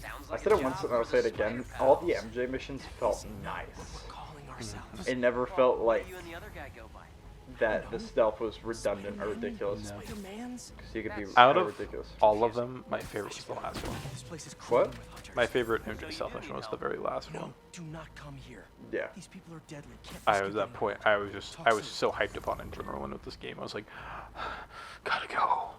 Speaker 8: Sounds
Speaker 1: I
Speaker 8: like
Speaker 1: said
Speaker 8: a
Speaker 1: it once
Speaker 8: job
Speaker 1: and I'll
Speaker 8: for
Speaker 1: say
Speaker 8: the
Speaker 1: it again.
Speaker 8: Spider
Speaker 1: All the
Speaker 8: Pals.
Speaker 1: MJ missions felt nice.
Speaker 4: We're calling ourselves.
Speaker 1: It never felt like
Speaker 8: You and the other guy go by.
Speaker 1: that the stealth was redundant or ridiculous.
Speaker 4: Spider-Man's?
Speaker 1: Because you could be
Speaker 2: Out
Speaker 1: kinda
Speaker 2: of
Speaker 1: ridiculous.
Speaker 2: all of them, my favorite was the last one.
Speaker 4: This place is
Speaker 1: What?
Speaker 4: crawling with hunters.
Speaker 2: My favorite MJ stealth mission was the very last
Speaker 4: No,
Speaker 2: one.
Speaker 4: do not come here.
Speaker 1: Yeah.
Speaker 4: These people are deadly. Can't
Speaker 2: I
Speaker 4: risk
Speaker 2: was
Speaker 4: you
Speaker 2: at that
Speaker 4: getting
Speaker 2: point.
Speaker 4: away.
Speaker 2: I was so hyped upon in general and with this game. I was like, gotta go.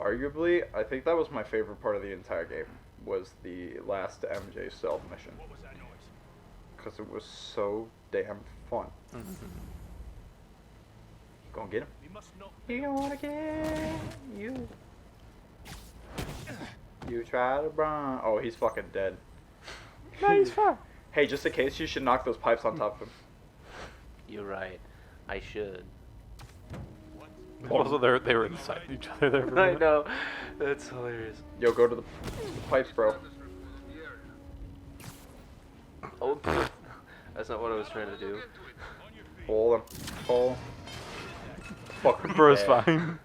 Speaker 1: Arguably, I think that was my favorite part of the entire game, was the last MJ stealth mission. Because it was so damn fun. Gonna get him. You wanna get you. You try to run. Oh, he's fucking dead.
Speaker 2: No, he's fine.
Speaker 1: Hey, just in case, you should knock those pipes on top of him.
Speaker 3: You're right. I should.
Speaker 2: Also, they were inside each other there. For a
Speaker 3: I
Speaker 2: minute.
Speaker 3: know. That's hilarious.
Speaker 1: Yo, go to the pipes, bro.
Speaker 3: Oh, that's not what I was trying to do.
Speaker 1: Pull him. Pull. Fucking
Speaker 2: Bro's
Speaker 1: dead.
Speaker 2: fine.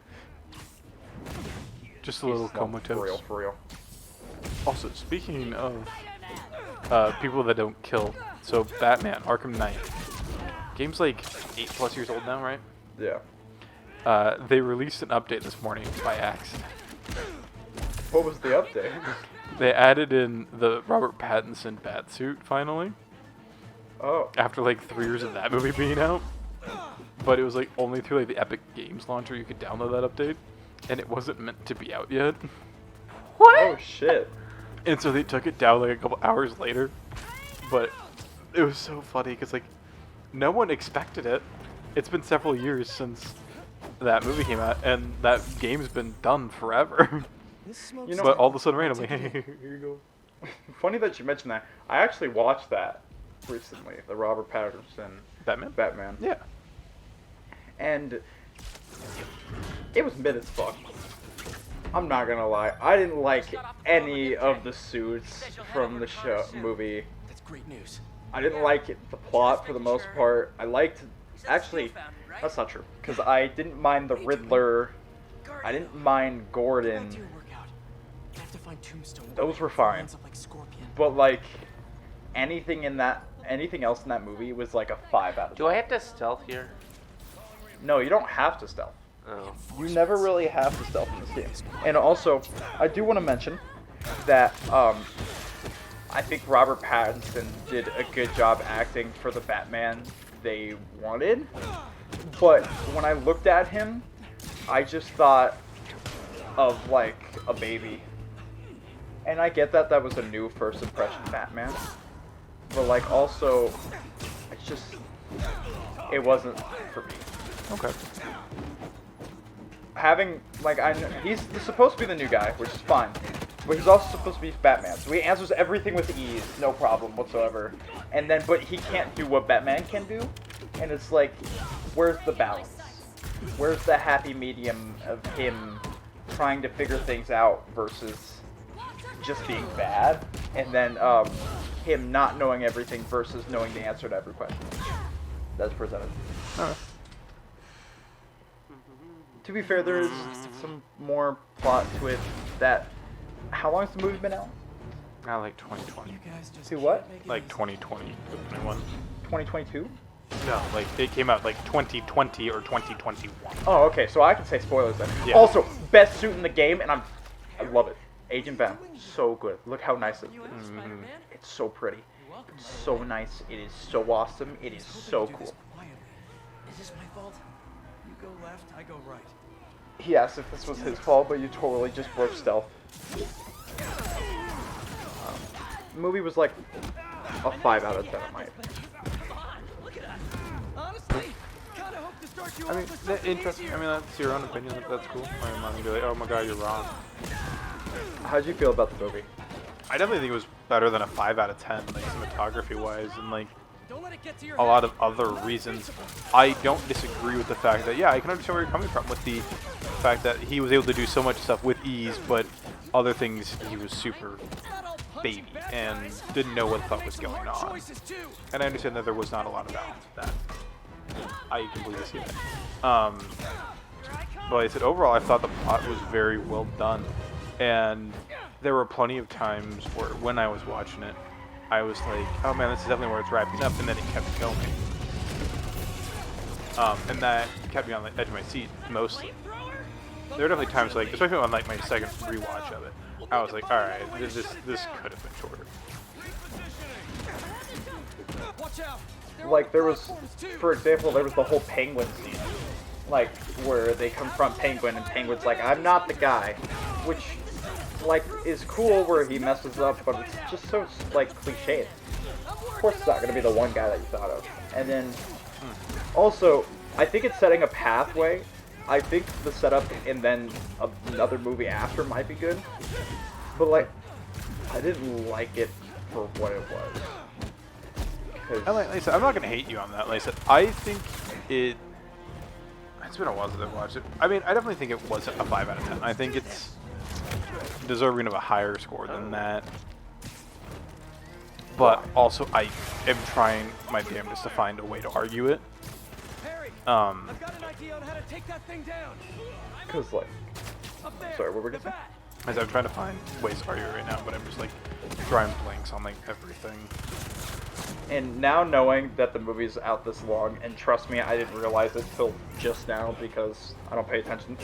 Speaker 2: Just a little
Speaker 1: He's not- For real,
Speaker 2: comatose.
Speaker 1: for real.
Speaker 2: Also, speaking of people that don't kill, so Batman, Arkham Knight. Game's like 8+ years old now, right?
Speaker 1: Yeah.
Speaker 2: They released an update this morning by accident.
Speaker 1: What was the update?
Speaker 2: They added in the Robert Pattinson Batsuit finally,
Speaker 1: Oh.
Speaker 2: after like 3 years of that movie being out. But it was like only through like the Epic Games launcher you could download that update, and it wasn't meant to be out yet.
Speaker 1: Oh shit.
Speaker 2: And so they took it down like a couple hours later. But it was so funny because like no one expected it. It's been several years since that movie came out, and that game's been done forever.
Speaker 4: This smoke's
Speaker 1: You know-
Speaker 2: But all of a sudden, randomly, hey, here you go.
Speaker 1: Funny that you mentioned that. I actually watched that recently, the Robert Pattinson
Speaker 2: Batman?
Speaker 1: Batman.
Speaker 2: Yeah.
Speaker 1: And it was mid as fuck. I'm not gonna lie. I didn't like any of the suits from the show movie.
Speaker 4: That's great news.
Speaker 1: I didn't like the plot for the most part. I liked, actually, that's not true, because I didn't mind the Riddler. I didn't mind Gordon,
Speaker 4: Back to your workout. I have to find Tombstone.
Speaker 1: Those were
Speaker 4: before he
Speaker 1: fine.
Speaker 4: ends up like Scorpion.
Speaker 1: but like anything else in that movie was like a 5 out of 10.
Speaker 3: Do I have to stealth here?
Speaker 1: No, you don't have to stealth.
Speaker 3: Oh.
Speaker 1: You never really have to stealth in this game. And also, I do want to mention that I think Robert Pattinson did a good job acting for the Batman they wanted. But when I looked at him, I just thought of like a baby. And I get that was a new first impression Batman. But, like, also, it's just, it wasn't for me.
Speaker 2: Okay.
Speaker 1: Having, like, he's supposed to be the new guy, which is fine. But he's also supposed to be Batman, so he answers everything with ease, no problem whatsoever. And then, but he can't do what Batman can do. And it's like, where's the balance? Where's the happy medium of him trying to figure things out versus just being bad? And then him not knowing everything versus knowing the answer to every question that's presented.
Speaker 2: Alright.
Speaker 1: To be fair, there is some more plot to it that... How long has the movie been out?
Speaker 2: Like 2020.
Speaker 1: To what?
Speaker 2: Like 2020, 21.
Speaker 1: 2022?
Speaker 2: No, like it came out like 2020 or 2021.
Speaker 1: Oh, okay, so I can say spoilers then.
Speaker 2: Yeah.
Speaker 1: Also, best suit in the game, and I love it. Agent Venom, so good. Look how nice it is.
Speaker 2: Mm-hmm.
Speaker 1: It's so pretty. It's so nice. It is so awesome. It is so cool.
Speaker 4: Is this my fault? You go left, I go right.
Speaker 1: He asked if this was his fault, but you totally just broke stealth. The movie was like a 5 out of 10 in my opinion.
Speaker 4: Honestly, kind of hope to start you
Speaker 2: I mean,
Speaker 4: off with
Speaker 2: that
Speaker 4: something
Speaker 2: interesting. I
Speaker 4: easier.
Speaker 2: mean, that's your own opinion. That's cool. I'm not gonna be like, oh my god, you're wrong.
Speaker 1: How'd you feel about the movie?
Speaker 2: I definitely think it was better than a 5 out of 10, like cinematography-wise, and like
Speaker 4: Don't let it get to your
Speaker 2: a lot of other reasons. I don't disagree with the fact that, yeah, I can understand where you're coming from with the fact that he was able to do so much stuff with ease, but other things he was super baby and didn't know what the fuck was going on. And I understand that there was not a lot of balance with that. I completely see that. But like I said, overall, I thought the plot was very well done, and there were plenty of times where, when I was watching it, I was like, oh man, this is definitely where it's wrapping up, and then it kept going. And that kept me on the edge of my seat, mostly. There were definitely times, like, especially on like my second rewatch of it, I was like, alright, this could have been shorter.
Speaker 1: Like, there was, for example, there was the whole Penguin scene. Like, where they confront Penguin, and Penguin's like, I'm not the guy. Which, like, is cool where he messes up, but it's just so, like, cliched. Of course it's not going to be the one guy that you thought of. And then, also, I think it's setting a pathway. I think the setup and then another movie after might be good. But, like, I didn't like it for what it was.
Speaker 2: Like I said, I'm not going to hate you on that. Like I said, I think it's been a while since I've watched it. I mean, I definitely think it wasn't a 5 out of 10. I think it's deserving of a higher score than that. But also, I am trying my damnedest to find a way to argue it.
Speaker 4: I've got an idea on how to take that thing down.
Speaker 1: Because, like, sorry, what were we going to say?
Speaker 2: As I'm trying to find ways to argue it right now, but I'm just like drawing blanks on like everything.
Speaker 1: And now knowing that the movie's out this long, and trust me, I didn't realize it till just now because I don't pay attention.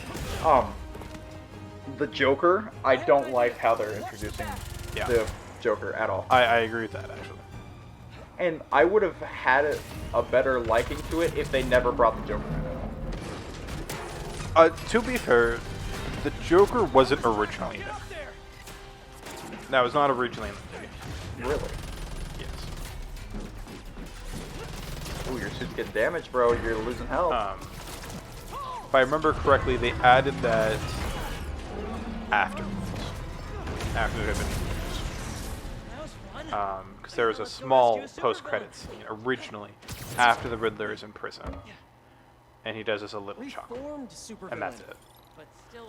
Speaker 1: The Joker, I don't like how they're introducing the Joker at all.
Speaker 2: I agree with that, actually.
Speaker 1: And I would have had a better liking to it if they never brought the Joker in.
Speaker 2: To be fair, the Joker wasn't originally in it. That was not originally in the movie.
Speaker 1: Really?
Speaker 2: Yes.
Speaker 1: Ooh, your suit's getting damaged, bro. You're losing health.
Speaker 2: If I remember correctly, they added that after it had been introduced. Because there was a small post-credits scene originally after the Riddler is in prison, and he does this a little chuckle, and that's it.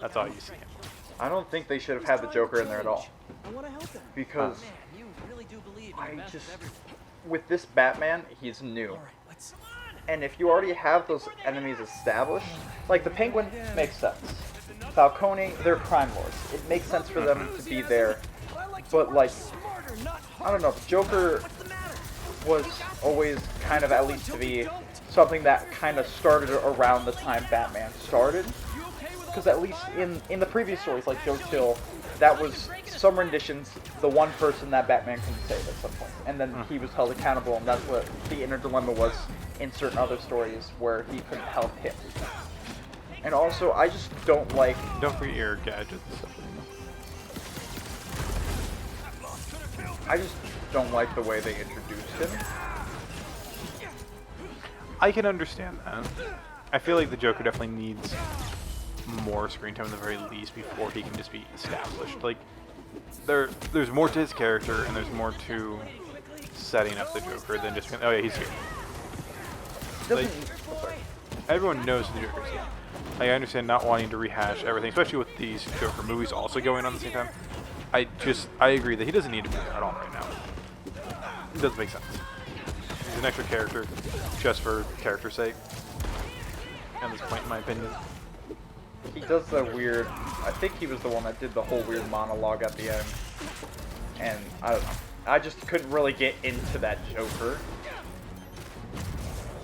Speaker 2: That's all you see him.
Speaker 1: I don't think they should have had the Joker in there at all. Because with this Batman, he's new. And if you already have those enemies established, like the Penguin makes sense. Falcone, they're crime lords. It makes sense for them to be there. But like, I don't know, the Joker was always kind of, at least to be, something that kind of started around the time Batman started. Because at least in the previous stories, like Joe Chill, that was some renditions, the one person that Batman couldn't save at some point. And then he was held accountable, and that's what the inner dilemma was in certain other stories where he couldn't help him. And also, I just don't like...
Speaker 2: Don't forget your gadgets.
Speaker 1: I just don't like the way they introduced him.
Speaker 2: I can understand that. I feel like the Joker definitely needs more screen time at the very least before he can just be established. Like, there's more to his character and there's more to setting up the Joker than just, oh yeah, he's here. Like, everyone knows who the Joker is. I understand not wanting to rehash everything, especially with these Joker movies also going on at the same time. I agree that he doesn't need to be there at all right now. It doesn't make sense. He's an extra character just for character's sake. At this point, in my opinion.
Speaker 1: He does the weird, I think he was the one that did the whole weird monologue at the end. And I don't know. I just couldn't really get into that Joker.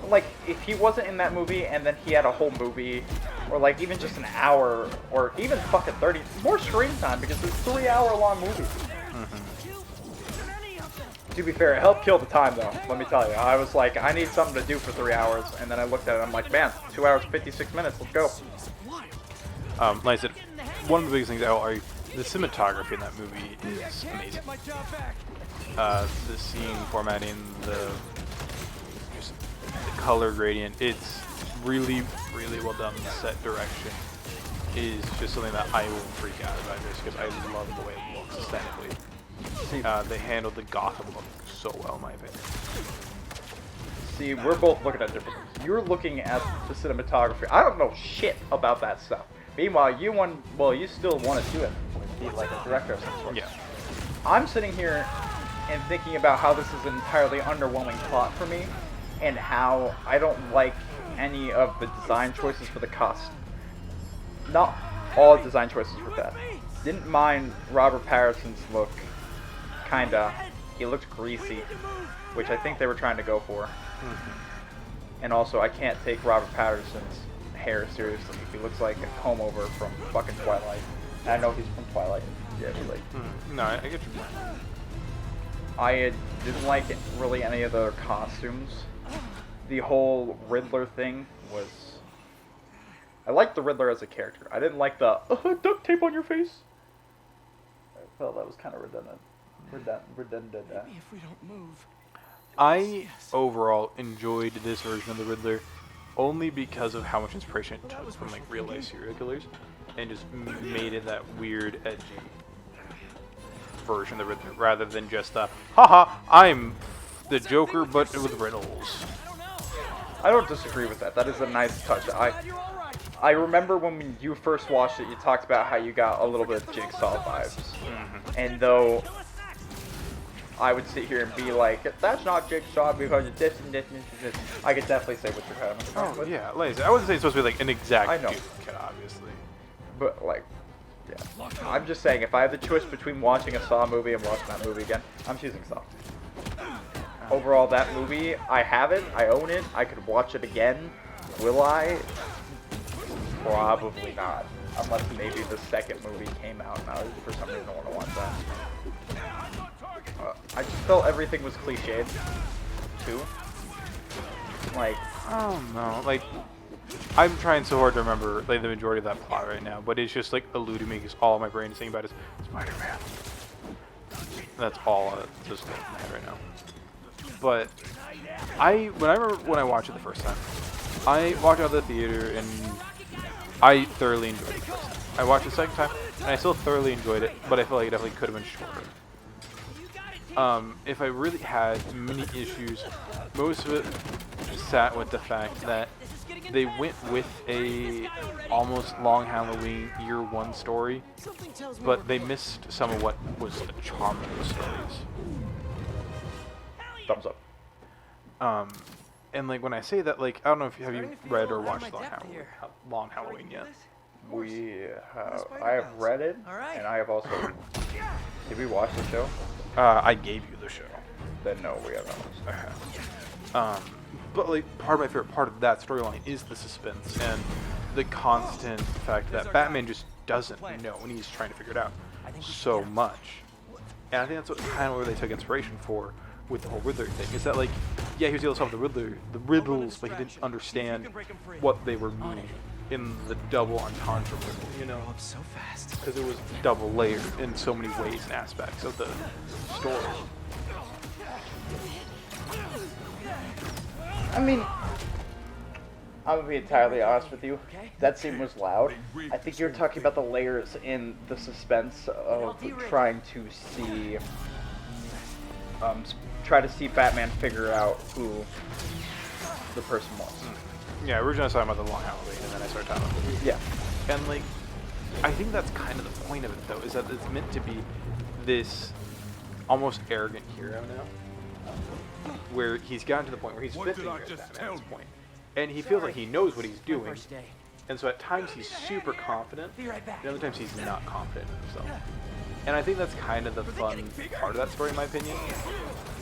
Speaker 1: Like, if he wasn't in that movie and then he had a whole movie, or like even just an hour, or even fucking 30, more screen time because it's 3-hour-long movies. To be fair, it helped kill the time though, let me tell you. I was like, I need something to do for 3 hours, and then I looked at it and I'm like, man, 2 hours, 56 minutes, let's go.
Speaker 2: Like I said, one of the biggest things I'll argue, the cinematography in that movie is amazing. The scene formatting, the color gradient, it's really, really well done. The set direction is just something that I will freak out about just because I love the way it looks aesthetically. They handled the Gotham look so well, in my opinion.
Speaker 1: See, we're both looking at different things. You're looking at the cinematography. I don't know shit about that stuff. Meanwhile, you still want to do it. Be like a director of some sort.
Speaker 2: Yeah.
Speaker 1: I'm sitting here and thinking about how this is an entirely underwhelming plot for me, and how I don't like any of the design choices for the costume. Not all design choices were bad. Didn't mind Robert Pattinson's look. Kinda. He looked greasy, which I think they were trying to go for. And also, I can't take Robert Pattinson's hair seriously. He looks like a comb over from fucking Twilight. And I know he's from Twilight. Yeah, he's like.
Speaker 2: No, I get you.
Speaker 1: I didn't like really any of the costumes. The whole Riddler thing was. I liked the Riddler as a character. I didn't like the duct tape on your face. I felt that was kind of redundant.
Speaker 4: Maybe if we don't move.
Speaker 2: I overall enjoyed this version of the Riddler only because of how much inspiration it took from like real life serial killers and just made it that weird, edgy version of the Riddler rather than just the haha, I'm the Joker but with riddles.
Speaker 1: I don't disagree with that. That is a nice touch. I remember when you first watched it, you talked about how you got a little bit of Jigsaw vibes. And though I would sit here and be like, that's not Jigsaw because it's this and this and this. I could definitely say what you're kind of talking about.
Speaker 2: Yeah, like I wouldn't say it's supposed to be like an exact
Speaker 1: I know.
Speaker 2: duplicate, obviously.
Speaker 1: But like, yeah. I'm just saying, if I have the choice between watching a Saw movie and watching that movie again, I'm choosing Saw. Overall, that movie, I have it, I own it, I could watch it again. Will I? Probably not. Unless maybe the second movie came out and I for some reason want to watch that. I just felt everything was cliched, too. Like,
Speaker 2: I don't know, like, I'm trying so hard to remember like the majority of that plot right now, but it's just like eluding me because all my brain is thinking about is Spider-Man. That's all that's just in my head right now. But when I watched it the first time, I walked out of the theater and I thoroughly enjoyed it the first time. I watched it the second time and I still thoroughly enjoyed it, but I feel like it definitely could have been shorter. If I really had many issues, most of it sat with the fact that they went with a almost Long Halloween Year 1 story, but they missed some of what was the charm of the stories.
Speaker 1: thumbs up.
Speaker 2: And like when I say that, like I don't know if have you read or watched Long Halloween yet?
Speaker 1: I have read it, and I have also. Did we watch the show?
Speaker 2: I gave you the show.
Speaker 1: Then no, we haven't.
Speaker 2: But like part of my favorite part of that storyline is the suspense and the constant fact that Batman just doesn't know and he's trying to figure it out so much. And I think that's what kind of where they took inspiration for with the whole Riddler thing. Is that like, yeah, he was able to solve the riddles, but he didn't understand what they were meaning. in the double entendre riddle, you know?
Speaker 4: Up so fast.
Speaker 2: Because it was double layered in so many ways and aspects of the story.
Speaker 1: I mean, I'm gonna be entirely honest with you. That scene was loud. I think you're talking about the layers in the suspense of trying to see, try to see Batman figure out who the person was.
Speaker 2: Yeah, originally I was talking about the Long Halloween, and then I started talking about the
Speaker 1: Yeah.
Speaker 2: And like, I think that's kind of the point of it, though, is that it's meant to be this almost arrogant hero now, where he's gotten to the point where he's 50 years Batman at this point, and he feels like he knows what he's doing, and so at times he's super confident, and other times he's not confident in himself. And I think that's kind of the fun part of that story, in my opinion,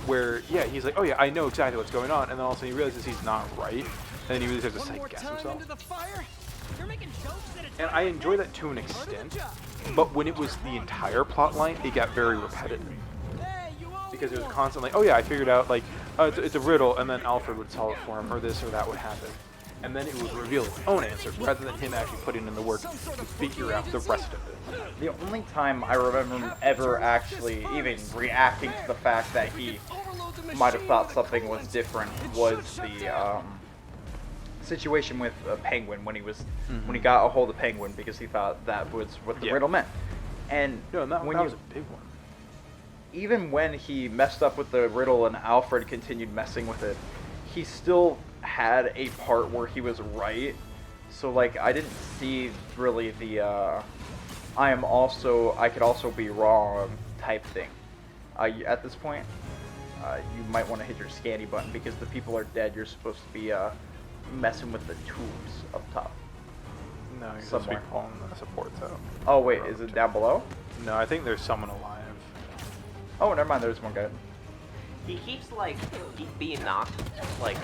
Speaker 2: where, yeah, he's like, oh yeah, I know exactly what's going on, and then all of a sudden he realizes he's not right, and then he really starts to second-guess himself. And I enjoy that to an extent, but when it was the entire plot line, it got very repetitive. Because it was constantly, oh yeah, I figured out, like, it's a riddle, and then Alfred would solve it for him, or this or that would happen. And then it would reveal its own answer, rather than him actually putting in the work to figure out the rest of it.
Speaker 1: The only time I remember him ever actually even reacting to the fact that he might have thought something was different was the situation with Penguin when he was when he got a hold of Penguin because he thought that was what the riddle meant. And
Speaker 2: no, that was a big one.
Speaker 1: Even when he messed up with the riddle and Alfred continued messing with it, he still had a part where he was right. So like I didn't see really the I could also be wrong type thing. At this point, you might want to hit your scanny button because the people are dead. You're supposed to be messing with the tubes up top.
Speaker 2: No, you're supposed to be pulling the support though.
Speaker 1: Oh wait, is it down below?
Speaker 2: No, I think there's someone alive.
Speaker 1: Oh, never mind. There's one guy.
Speaker 3: He keeps like being knocked like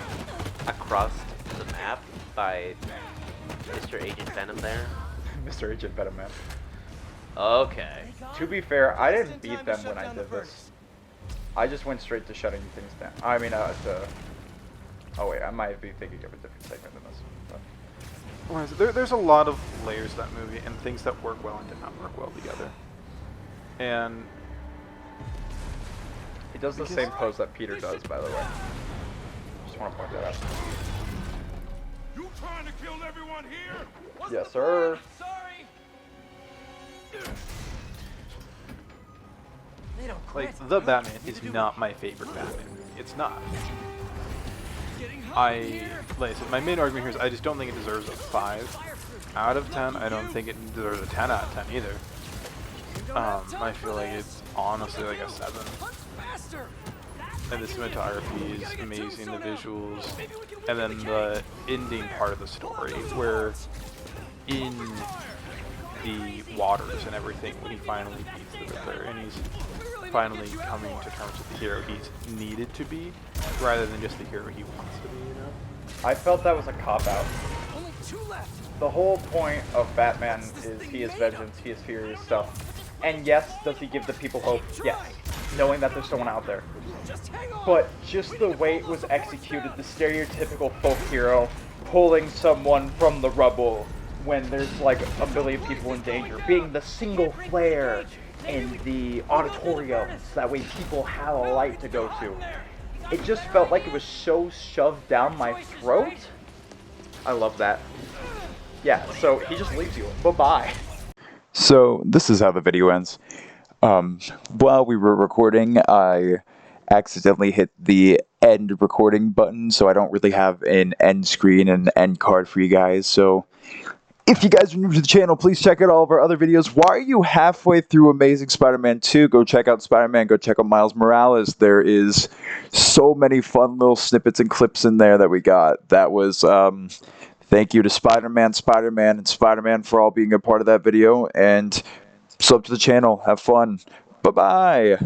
Speaker 3: across the map by Mr. Agent Venom there.
Speaker 1: Mr. Agent Venom, man.
Speaker 3: Okay.
Speaker 1: To be fair, I didn't beat them when I did this. I just went straight to shutting things down. I mean, oh wait, I might be thinking of a different segment than this. But...
Speaker 2: There's a lot of layers to that movie and things that work well and did not work well together. And
Speaker 1: he does the same pose that Peter does, by the way. Just want to point that out.
Speaker 9: You trying to kill everyone here?
Speaker 1: Yes, sir.
Speaker 4: Sorry.
Speaker 2: Like, the Batman is not my favorite Batman movie. It's not. Like I said, my main argument here is I just don't think it deserves a 5 out of 10. I don't think it deserves a 10 out of 10 either. I feel like it's honestly like a 7. And the cinematography is amazing, the visuals, and then the ending part of the story, where in the waters and everything, when he finally beats the Riddler, and he's finally coming to terms with the hero he's needed to be, rather than just the hero he wants to be, you know?
Speaker 1: I felt that was a cop-out. The whole point of Batman is he is vengeance, he is furious stuff. And yes, does he give the people hope? Yes. Knowing that there's someone out there. But just the way it was executed, the stereotypical folk hero pulling someone from the rubble when there's like a million people in danger, being the single flare in the auditoriums, that way people have a light to go to. It just felt like it was so shoved down my throat. I love that. Yeah, so he just leaves you. Bye-bye.
Speaker 10: So this is how the video ends. While we were recording, I accidentally hit the end recording button, so I don't really have an end screen and an end card for you guys. So if you guys are new to the channel, please check out all of our other videos. Why are you halfway through Amazing Spider-Man 2? Go check out Spider-Man, go check out Miles Morales. There is so many fun little snippets and clips in there that we got. That was, thank you to Spider-Man, and Spider-Man for all being a part of that video. And sub to the channel. Have fun. Bye-bye.